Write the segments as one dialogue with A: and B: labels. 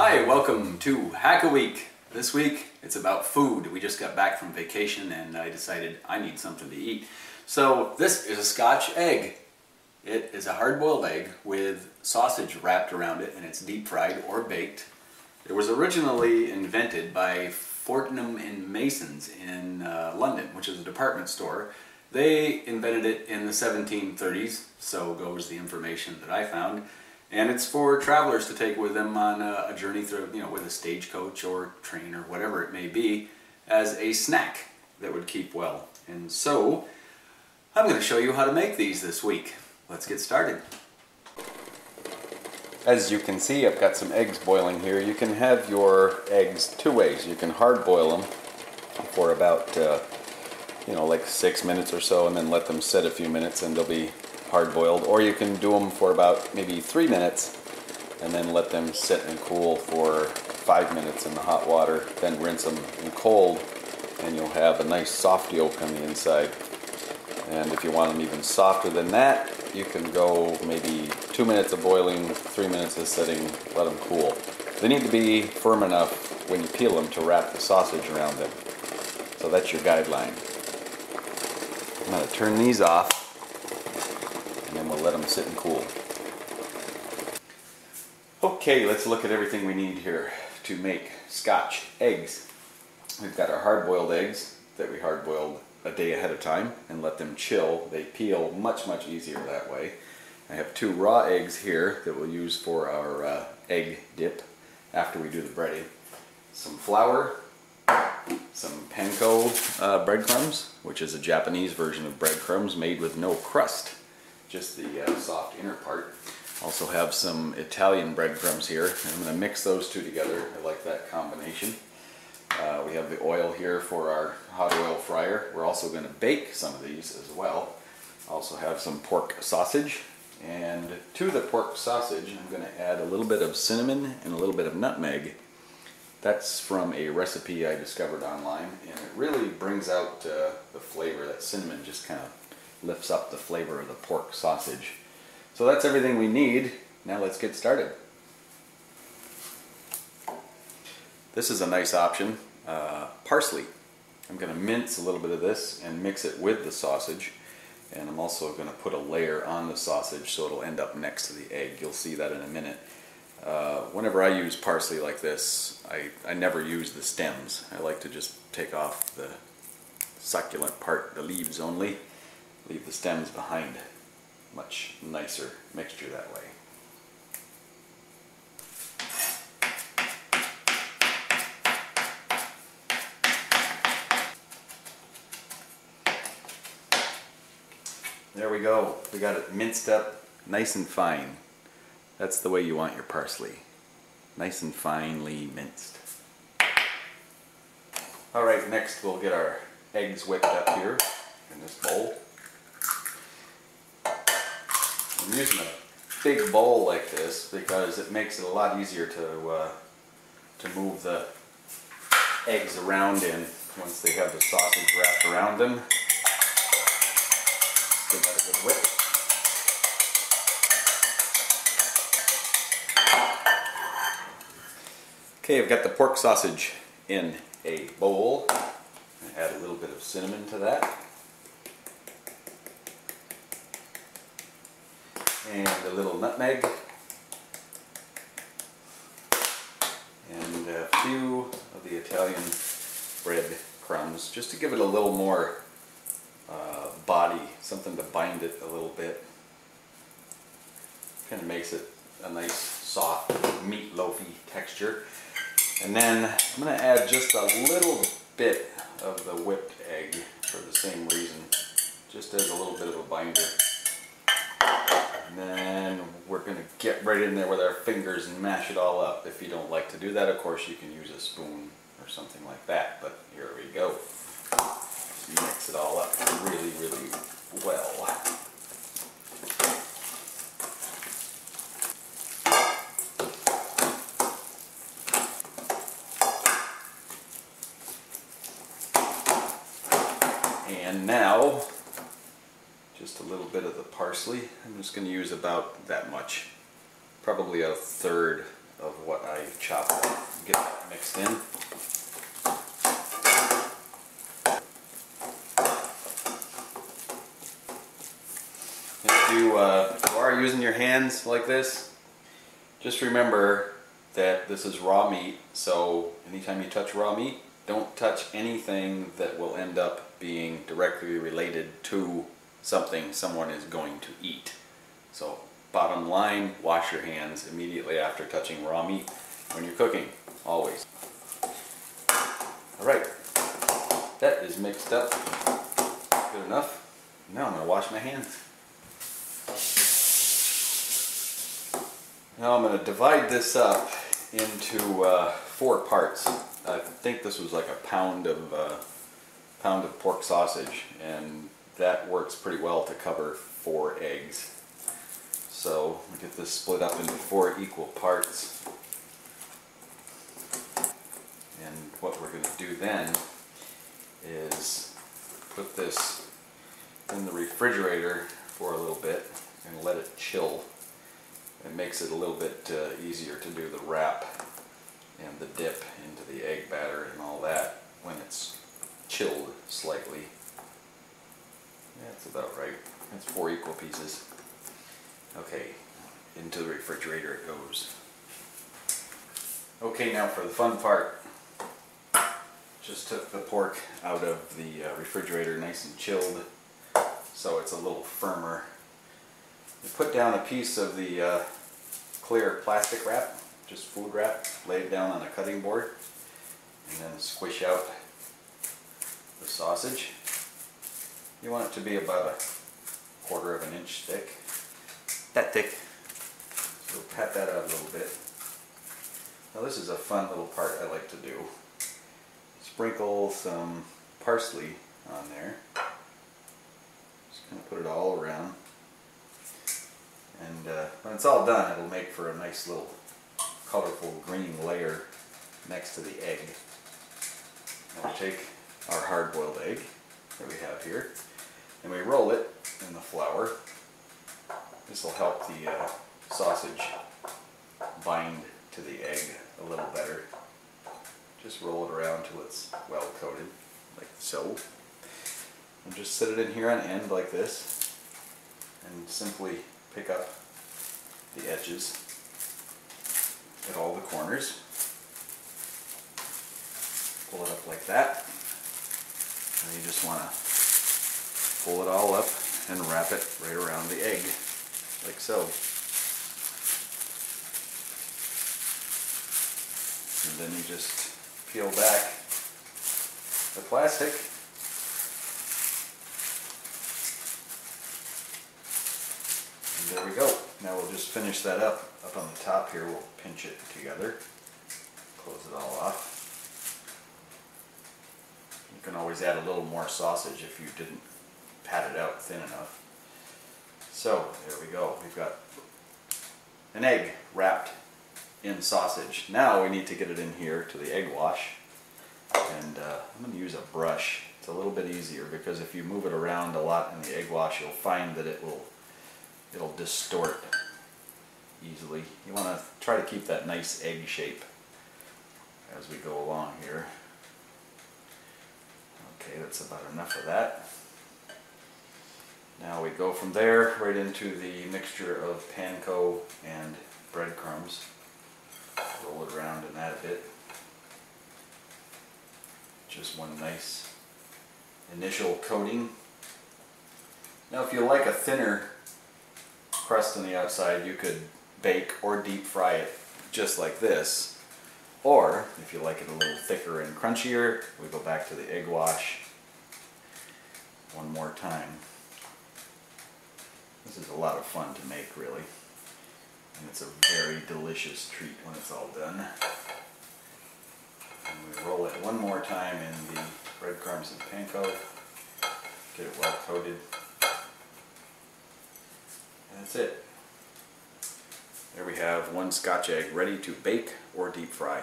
A: Hi, welcome to Hack a Week. This week it's about food. We just got back from vacation and I decided I need something to eat. So this is a Scotch egg. It is a hard-boiled egg with sausage wrapped around it, and it's deep fried or baked. It was originally invented by Fortnum and Masons in London, which is a department store. They invented it in the 1730s, so goes the information that I found. And it's for travelers to take with them on a journey through, with a stagecoach or train or whatever it may be, as a snack that would keep well. And so, I'm going to show you how to make these this week. Let's get started. As you can see, I've got some eggs boiling here. You can have your eggs two ways. You can hard boil them for about, like 6 minutes or so, and then let them sit a few minutes and they'll be hard boiled, or you can do them for about maybe 3 minutes and then let them sit and cool for 5 minutes in the hot water, then rinse them in cold, and you'll have a nice soft yolk on the inside. And if you want them even softer than that, you can go maybe 2 minutes of boiling, 3 minutes of sitting, let them cool. They need to be firm enough when you peel them to wrap the sausage around them. So that's your guideline. I'm going to turn these off, and then we'll let them sit and cool. Okay, let's look at everything we need here to make Scotch eggs. We've got our hard-boiled eggs that we hard-boiled a day ahead of time and let them chill. They peel much easier that way. I have 2 raw eggs here that we'll use for our egg dip after we do the breading. Some flour, some panko breadcrumbs, which is a Japanese version of breadcrumbs made with no crust, just the soft inner part. Also have some Italian breadcrumbs here. I'm going to mix those two together. I like that combination. We have the oil here for our hot oil fryer. We're also going to bake some of these as well. Also have some pork sausage. And to the pork sausage, I'm going to add a little bit of cinnamon and a little bit of nutmeg. That's from a recipe I discovered online, and it really brings out the flavor. That cinnamon just kind of lifts up the flavor of the pork sausage. So that's everything we need. Now let's get started. This is a nice option, parsley. I'm going to mince a little bit of this and mix it with the sausage, and I'm also going to put a layer on the sausage so it'll end up next to the egg. You'll see that in a minute. Whenever I use parsley like this, I never use the stems. I like to just take off the succulent part, the leaves only. Leave the stems behind. Much nicer mixture that way. There we go. We got it minced up nice and fine. That's the way you want your parsley. Nice and finely minced. Alright, next we'll get our eggs whipped up here in this bowl. I'm using a big bowl like this because it makes it a lot easier to move the eggs around in once they have the sausage wrapped around them. Let's give that a good whip. Okay, I've got the pork sausage in a bowl. I add a little bit of cinnamon to that. And a little nutmeg, and a few of the Italian bread crumbs, just to give it a little more body, something to bind it a little bit. Kind of makes it a nice soft meatloafy texture. And then I'm going to add just a little bit of the whipped egg for the same reason, just as a little bit of a binder. And then we're going to get right in there with our fingers and mash it all up. If you don't like to do that, of course, you can use a spoon or something like that. But here we go. Mix it all up really well. And now, just a little bit of the parsley. I'm just going to use about that much, probably a third of what I chopped up. Get that mixed in. If you are using your hands like this, just remember that this is raw meat, so anytime you touch raw meat, don't touch anything that will end up being directly related to something someone is going to eat. So bottom line, wash your hands immediately after touching raw meat when you're cooking, always. Alright, that is mixed up good enough. Now I'm going to wash my hands. Now I'm going to divide this up into 4 parts. I think this was like a pound of pork sausage, and that works pretty well to cover 4 eggs. So we get this split up into 4 equal parts. And what we're going to do then is put this in the refrigerator for a little bit and let it chill. It makes it a little bit easier to do the wrap and the dip into the egg batter and all that when it's chilled slightly. Yeah, that's about right. That's 4 equal pieces. Okay, into the refrigerator it goes. Okay, now for the fun part. Just took the pork out of the refrigerator nice and chilled, so it's a little firmer. You put down a piece of the clear plastic wrap, just food wrap, lay it down on a cutting board, and then squish out the sausage. You want it to be about 1/4 of an inch thick. That thick. So pat that out a little bit. Now this is a fun little part I like to do. Sprinkle some parsley on there. Just kind of put it all around. And when it's all done, it'll make for a nice little colorful green layer next to the egg. Now we take our hard-boiled egg that we have here, and we roll it in the flour. This will help the sausage bind to the egg a little better. Just roll it around till it's well coated, like so. And just set it in here on end like this, and simply pick up the edges at all the corners. Pull it up like that. And you just want to pull it all up and wrap it right around the egg, like so. And then you just peel back the plastic. And there we go. Now we'll just finish that up on the top here. We'll pinch it together, close it all off. You can always add a little more sausage if you didn't pat it out thin enough. So there we go. We've got an egg wrapped in sausage. Now we need to get it in here to the egg wash. And I'm going to use a brush. It's a little bit easier because if you move it around a lot in the egg wash, you'll find that it'll distort easily. You want to try to keep that nice egg shape as we go along here. Okay, that's about enough of that. Now we go from there right into the mixture of panko and breadcrumbs. Roll it around in that a bit. Just one nice initial coating. Now if you like a thinner crust on the outside, you could bake or deep fry it just like this. Or if you like it a little thicker and crunchier, we go back to the egg wash one more time. This is a lot of fun to make, really. And it's a very delicious treat when it's all done. And we roll it one more time in the breadcrumbs and panko. Get it well coated. And that's it. There we have one Scotch egg ready to bake or deep fry.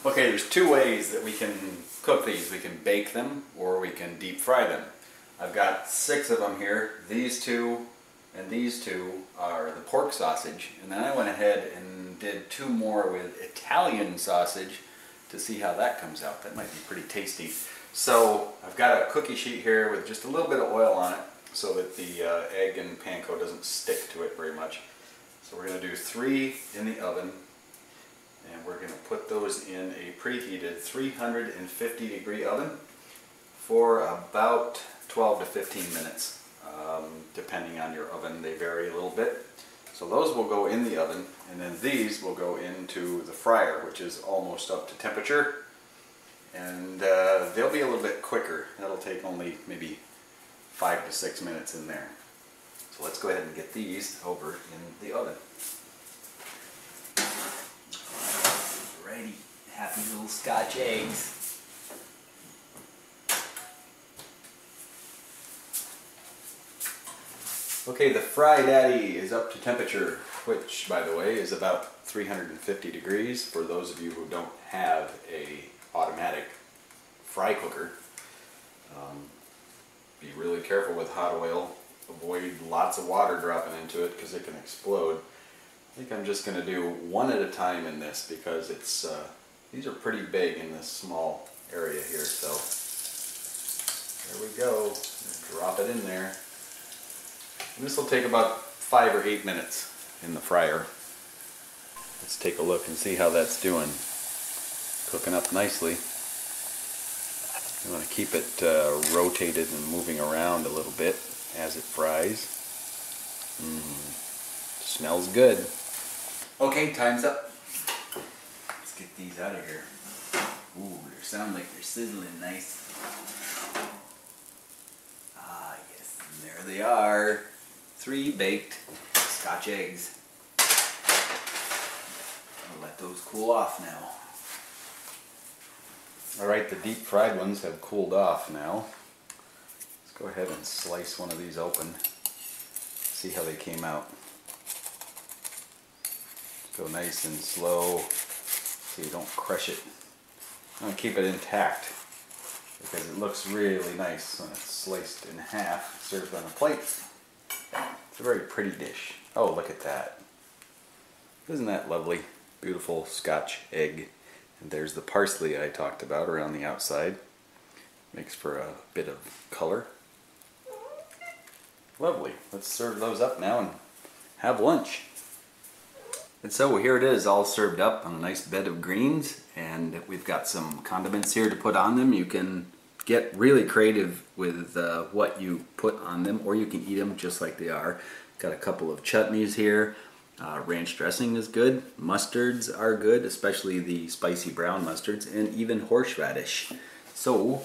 A: Okay, there's 2 ways that we can cook these. We can bake them or we can deep fry them. I've got 6 of them here. These 2 and these two are the pork sausage. And then I went ahead and did 2 more with Italian sausage to see how that comes out. That might be pretty tasty. So I've got a cookie sheet here with just a little bit of oil on it so that the egg and panko doesn't stick to it very much. So we're going to do 3 in the oven, and we're going to put those in a preheated 350 degree oven for about 12 to 15 minutes. Depending on your oven, they vary a little bit. So those will go in the oven, and then these will go into the fryer, which is almost up to temperature. And they'll be a little bit quicker. That'll take only maybe 5 to 6 minutes in there. So let's go ahead and get these over in the oven. Alrighty, happy little Scotch eggs. Okay, the Fry Daddy is up to temperature, which, by the way, is about 350 degrees for those of you who don't have a automatic fry cooker. Be really careful with hot oil. Avoid lots of water dropping into it because it can explode. I think I'm just going to do 1 at a time in this because it's these are pretty big in this small area here. So there we go. Drop it in there. And this will take about 5 or 8 minutes in the fryer. Let's take a look and see how that's doing. Cooking up nicely. You want to keep it rotated and moving around a little bit as it fries. Smells good. Okay, time's up. Let's get these out of here. Ooh, they sound like they're sizzling nice. Ah, yes, and there they are. 3 baked Scotch eggs. I'll let those cool off now. Alright, the deep fried ones have cooled off now. Let's go ahead and slice one of these open. See how they came out. Go nice and slow so you don't crush it. I'm going to keep it intact because it looks really nice when it's sliced in half, served on a plate. It's a very pretty dish. Oh, look at that. Isn't that lovely? Beautiful Scotch egg. And there's the parsley I talked about around the outside. Makes for a bit of color. Lovely. Let's serve those up now and have lunch. And so here it is, all served up on a nice bed of greens, and we've got some condiments here to put on them. You can get really creative with what you put on them, or you can eat them just like they are. Got a couple of chutneys here. Ranch dressing is good. Mustards are good, especially the spicy brown mustards, and even horseradish. So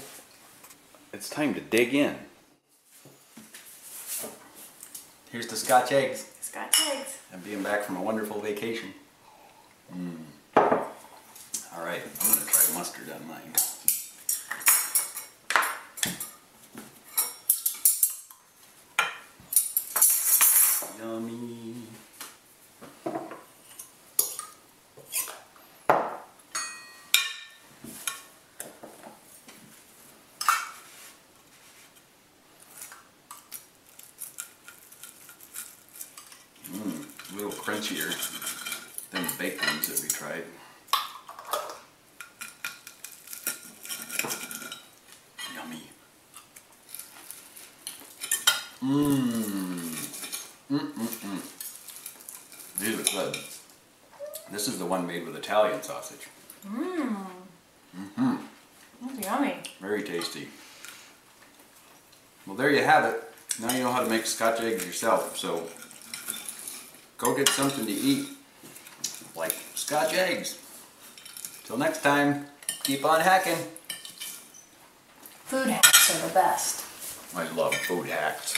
A: it's time to dig in. Here's the Scotch eggs.
B: Scotch eggs.
A: And being back from a wonderful vacation. Alright, I'm going to try mustard on mine. Yummy. A little crunchier than the baked ones that we tried. Yummy. These are good. This is the one made with Italian sausage.
B: That's yummy.
A: Very tasty. Well, there you have it. Now you know how to make Scotch eggs yourself, so go get something to eat, like Scotch eggs. Till next time, keep on hacking.
B: Food hacks are the best.
A: I love food hacks.